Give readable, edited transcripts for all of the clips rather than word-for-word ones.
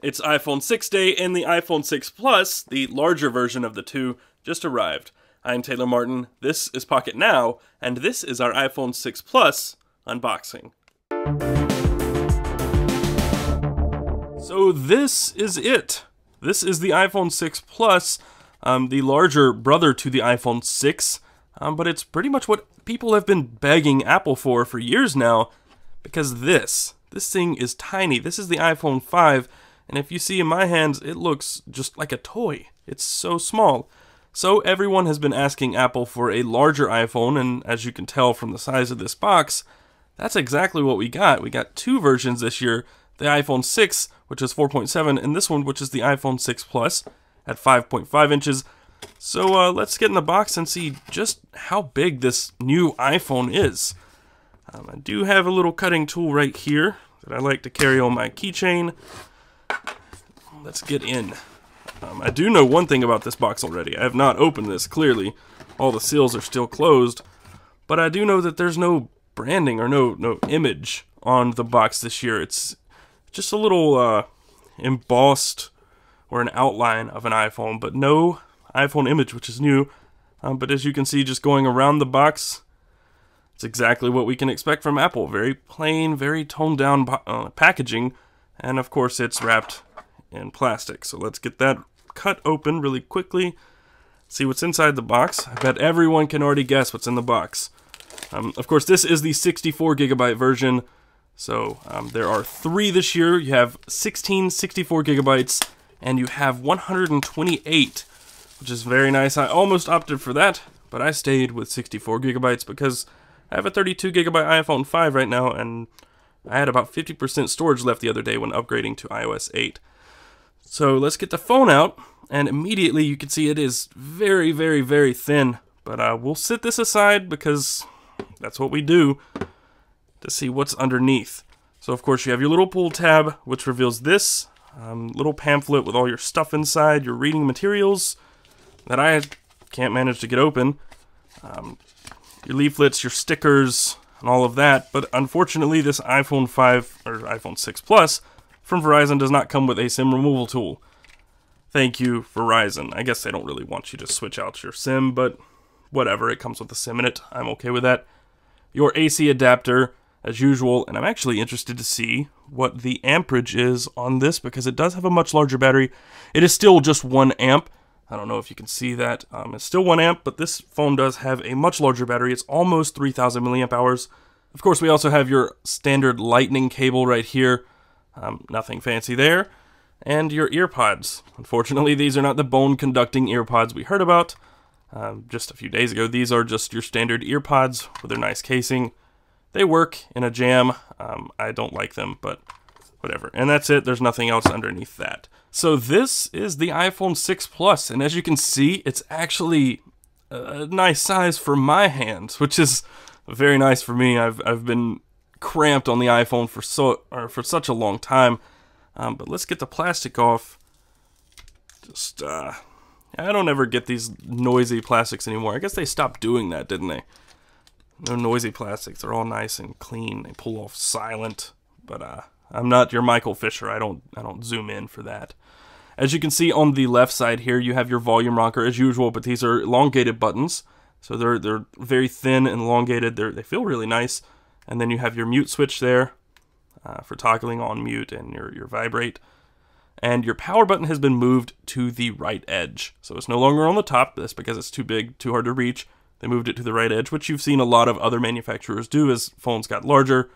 It's iPhone 6 day, and the iPhone 6 Plus, the larger version of the two, just arrived. I'm Taylor Martin, this is Pocketnow, and this is our iPhone 6 Plus unboxing. So this is it. This is the iPhone 6 Plus, the larger brother to the iPhone 6, but it's pretty much what people have been begging Apple for years now, because this thing is tiny. This is the iPhone 5, and if you see in my hands, it looks just like a toy. It's so small. So everyone has been asking Apple for a larger iPhone, and as you can tell from the size of this box, that's exactly what we got. We got two versions this year, the iPhone 6, which is 4.7, and this one, which is the iPhone 6 Plus at 5.5 inches. So let's get in the box and see just how big this new iPhone is. I do have a little cutting tool right here that I like to carry on my keychain. Let's get in. I do know one thing about this box already. I have not opened this, clearly. All the seals are still closed. But I do know that there's no branding or no image on the box this year. It's just a little embossed or an outline of an iPhone, but no iPhone image, which is new. But as you can see, just going around the box, it's exactly what we can expect from Apple. Very plain, very toned down packaging, and of course it's wrapped in plastic. So let's get that cut open really quickly, see what's inside the box. I bet everyone can already guess what's in the box. Of course, this is the 64 gigabyte version, so there are three this year. You have 16 64 gigabytes, and you have 128, which is very nice. I almost opted for that, but I stayed with 64 gigabytes because I have a 32 gigabyte iPhone 5 right now, and I had about 50% storage left the other day when upgrading to iOS 8. So let's get the phone out, and immediately you can see it is very, very, very thin. But we'll set this aside because that's what we do, to see what's underneath. So of course you have your little pull tab, which reveals this little pamphlet with all your stuff inside, your reading materials that I can't manage to get open, your leaflets, your stickers, and all of that. But unfortunately, this iPhone 5 or iPhone 6 Plus from Verizon does not come with a SIM removal tool. Thank you, Verizon. I guess they don't really want you to switch out your SIM, but whatever, it comes with a SIM in it. I'm okay with that. Your AC adapter, as usual, and I'm actually interested to see what the amperage is on this because it does have a much larger battery. It is still just 1 amp. I don't know if you can see that. It's still 1 amp, but this phone does have a much larger battery. It's almost 3,000 milliamp hours. Of course, we also have your standard lightning cable right here. Nothing fancy there. And your earpods. Unfortunately, these are not the bone-conducting earpods we heard about just a few days ago. These are just your standard earpods with their nice casing. They work in a jam. I don't like them, but whatever. And that's it. There's nothing else underneath that. So this is the iPhone 6 Plus, and as you can see, it's actually a nice size for my hands, which is very nice for me. I've been cramped on the iPhone for such a long time. But let's get the plastic off. Just I don't ever get these noisy plastics anymore. I guess they stopped doing that, didn't they? No noisy plastics. They're all nice and clean. They pull off silent. But I'm not your Michael Fisher. I don't zoom in for that. As you can see on the left side here, you have your volume rocker as usual, but these are elongated buttons. So they're very thin and elongated. They feel really nice. And then you have your mute switch there for toggling on mute and your vibrate. And your power button has been moved to the right edge. So it's no longer on the top. That's because it's too big, too hard to reach. They moved it to the right edge, which you've seen a lot of other manufacturers do as phones got larger.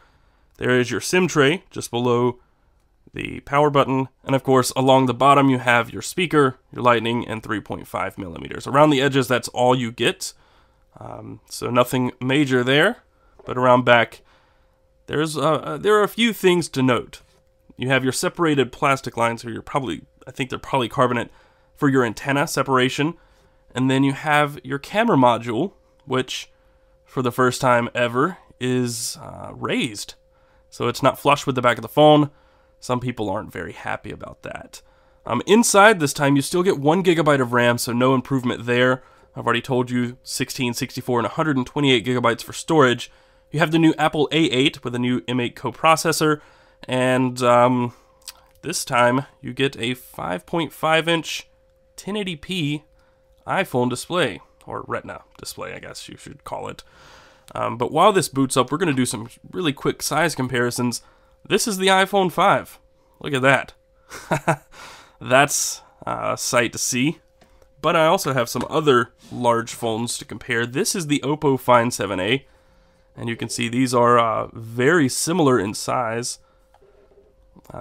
There is your SIM tray just below the power button. And of course, along the bottom, you have your speaker, your lightning, and 3.5 millimeters. Around the edges, that's all you get. So nothing major there. But around back, there are a few things to note. You have your separated plastic lines, or I think they're polycarbonate, for your antenna separation. And then you have your camera module, which, for the first time ever, is raised. So it's not flush with the back of the phone. Some people aren't very happy about that. Inside this time, you still get 1 gigabyte of RAM, so no improvement there. I've already told you 16, 64, and 128 gigabytes for storage. You have the new Apple A8 with a new M8 coprocessor, and This time, you get a 5.5-inch 1080p iPhone display, or Retina display, I guess you should call it. But while this boots up, we're going to do some really quick size comparisons. This is the iPhone 5. Look at that. That's a sight to see. But I also have some other large phones to compare. This is the Oppo Find 7a, and you can see these are very similar in size.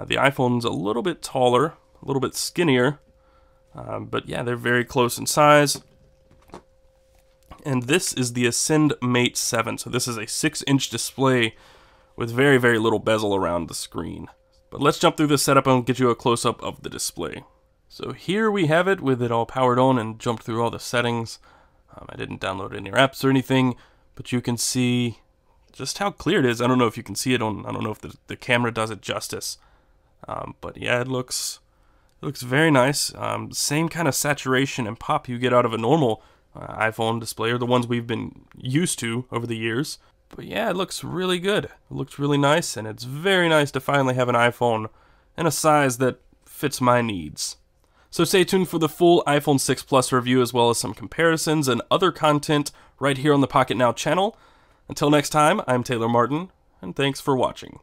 The iPhone's a little bit taller, a little bit skinnier, but yeah, they're very close in size. And this is the Ascend Mate 7, so this is a 6-inch display with very, very little bezel around the screen. But let's jump through this setup and get you a close-up of the display. So here we have it with it all powered on and jumped through all the settings. I didn't download any apps or anything, but you can see just how clear it is. I don't know if you can see it on, I don't know if the camera does it justice. But yeah, it looks very nice. Same kind of saturation and pop you get out of a normal iPhone display, or the ones we've been used to over the years. But yeah, it looks really good. It looks really nice, and it's very nice to finally have an iPhone in a size that fits my needs. So stay tuned for the full iPhone 6 Plus review, as well as some comparisons and other content right here on the Pocketnow channel. Until next time, I'm Taylor Martin, and thanks for watching.